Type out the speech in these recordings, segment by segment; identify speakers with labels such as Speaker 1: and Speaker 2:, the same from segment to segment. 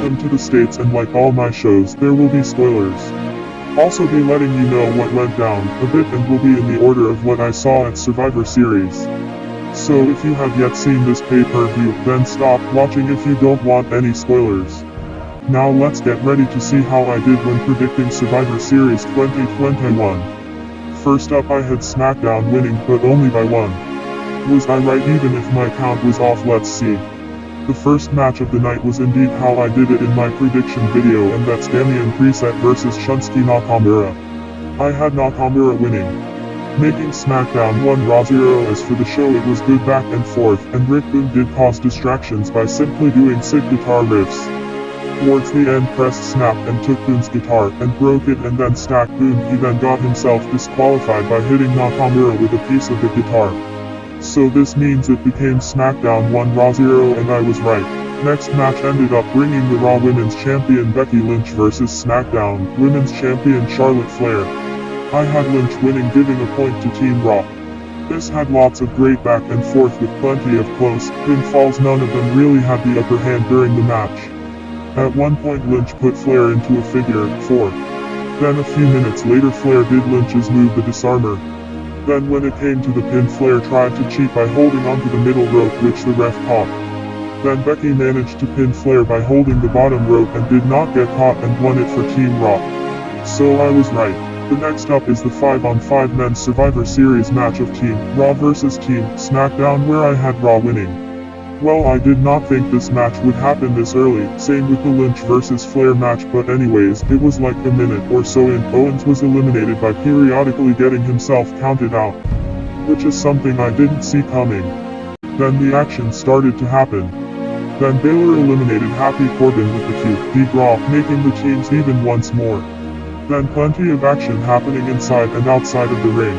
Speaker 1: Welcome to the States, and like all my shows, there will be spoilers. Also be letting you know what went down a bit and will be in the order of what I saw at Survivor Series. So if you have yet seen this pay-per-view, then stop watching if you don't want any spoilers. Now let's get ready to see how I did when predicting Survivor Series 2021. First up, I had Smackdown winning, but only by one. Was I right even if my count was off? Let's see. The first match of the night was indeed how I did it in my prediction video, and that's Damian Priest versus Shunsuke Nakamura. I had Nakamura winning, making Smackdown 1 Raw 0. As for the show, it was good back and forth, and Rick Boone did cause distractions by simply doing sick guitar riffs. Towards the end, Prest snapped and took Boone's guitar and broke it and then stacked Boone. He then got himself disqualified by hitting Nakamura with a piece of the guitar. So this means it became Smackdown 1 Raw 0, and I was right. Next match ended up bringing the Raw Women's Champion Becky Lynch versus Smackdown Women's Champion Charlotte Flair. I had Lynch winning, giving a point to Team Raw. This had lots of great back and forth with plenty of close pinfalls. None of them really had the upper hand during the match. At one point Lynch put Flair into a figure 4. Then a few minutes later Flair did Lynch's move, the disarmer. Then when it came to the pin, Flair tried to cheat by holding onto the middle rope, which the ref caught. Then Becky managed to pin Flair by holding the bottom rope and did not get caught and won it for Team Raw. So I was right. The next up is the 5-on-5 men's Survivor Series match of Team Raw versus Team Smackdown, where I had Raw winning. Well, I did not think this match would happen this early, same with the Lynch versus Flair match, but anyways, it was like a minute or so in. Owens was eliminated by periodically getting himself counted out, which is something I didn't see coming. Then the action started to happen. Then Baylor eliminated Happy Corbin with the coup de grace, making the teams even once more. Then plenty of action happening inside and outside of the ring.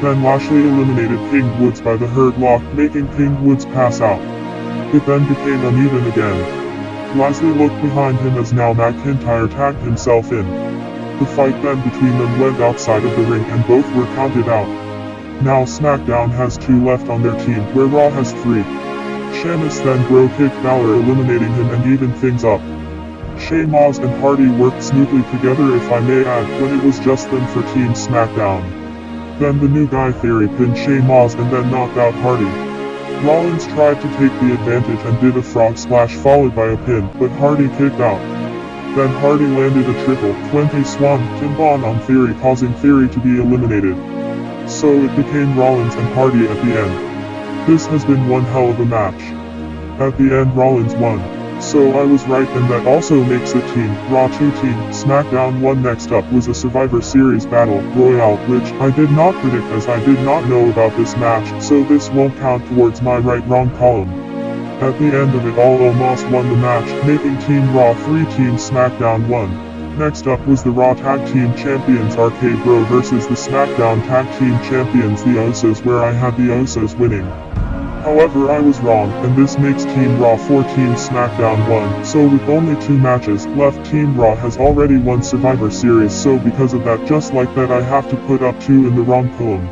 Speaker 1: Then Lashley eliminated King Woods by the Hurt Lock, making King Woods pass out. It then became uneven again. Lashley looked behind him as now McIntyre tagged himself in. The fight then between them went outside of the ring and both were counted out. Now SmackDown has 2 left on their team, where Raw has 3. Sheamus then bro-kicked Balor, eliminating him and even things up. Sheamus and Hardy worked smoothly together, if I may add, when it was just them for Team SmackDown. Then the New Guy Theory pinned Sheamus and then knocked out Hardy. Rollins tried to take the advantage and did a frog splash followed by a pin, but Hardy kicked out. Then Hardy landed a triple 20 Swan Timbon on Theory, causing Theory to be eliminated. So it became Rollins and Hardy at the end. This has been one hell of a match. At the end Rollins won. So I was right, and that also makes it Team Raw 2 Team Smackdown 1. Next up was a Survivor Series Battle Royale, which I did not predict as I did not know about this match, so this won't count towards my right-wrong column. At the end of it all, Omos won the match, making Team Raw 3 Team Smackdown 1. Next up was the Raw Tag Team Champions RK Bro versus the Smackdown Tag Team Champions the Usos, where I had the Usos winning. However, I was wrong, and this makes Team Raw 4 Team Smackdown 1, so with only 2 matches left, Team Raw has already won Survivor Series, so because of that, just like that, I have to put up 2 in the wrong column.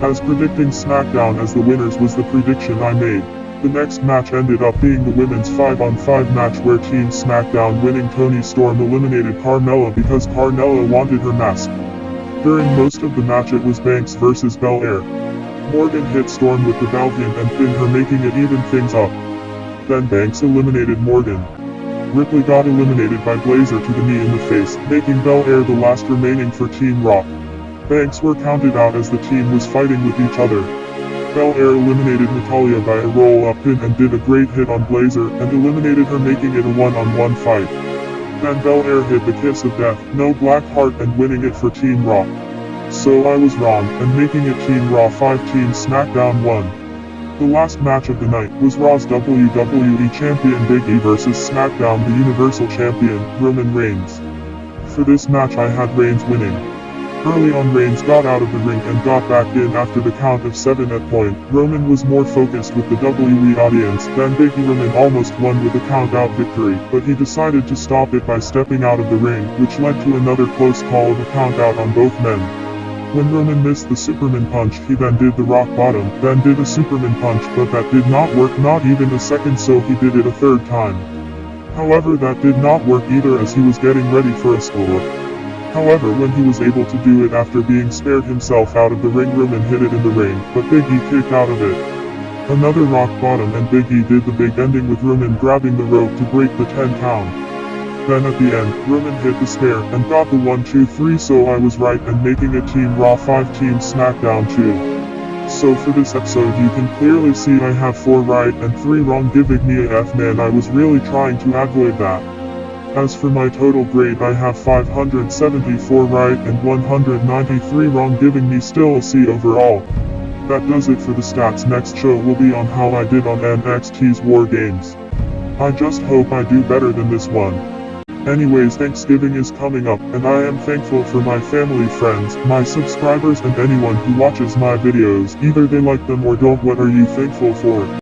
Speaker 1: As predicting Smackdown as the winners was the prediction I made. The next match ended up being the women's 5-on-5 match, where Team Smackdown winning Toni Storm eliminated Carmella because Carmella wanted her mask. During most of the match it was Banks versus Belair. Morgan hit Storm with the Valiant and pinned her, making it even things up. Then Banks eliminated Morgan. Ripley got eliminated by Blazer to the knee in the face, making Belair the last remaining for Team Raw. Banks were counted out as the team was fighting with each other. Belair eliminated Natalya by a roll-up pin and did a great hit on Blazer and eliminated her, making it a one-on-one fight. Then Belair hit the Kiss of Death, no Black Heart, and winning it for Team Raw. So I was wrong, and making it Team Raw 5 Team Smackdown 1. The last match of the night was Raw's WWE Champion Biggie versus Smackdown the Universal Champion, Roman Reigns. For this match I had Reigns winning. Early on Reigns got out of the ring and got back in after the count of 7 at point. Roman was more focused with the WWE audience, then Biggie Roman almost won with a count-out victory, but he decided to stop it by stepping out of the ring, which led to another close call of a count-out on both men. When Roman missed the Superman punch, he then did the rock bottom, then did a Superman punch, but that did not work, not even a second, so he did it a third time. However, that did not work either as he was getting ready for a score. However, when he was able to do it after being spared himself out of the ring room and hit it in the ring, but Biggie kicked out of it. Another rock bottom and Biggie did the big ending with Roman grabbing the rope to break the 10 count. Then at the end, Roman hit the spear and got the 1-2-3, so I was right and making it Team Raw 5 Team Smackdown 2. So for this episode you can clearly see I have 4 right and 3 wrong, giving me a F. Man, I was really trying to avoid that. As for my total grade, I have 574 right and 193 wrong, giving me still a C overall. That does it for the stats. Next show will be on how I did on NXT's War Games. I just hope I do better than this one. Anyways, Thanksgiving is coming up, and I am thankful for my family, friends, my subscribers, and anyone who watches my videos. Either they like them or don't. What are you thankful for?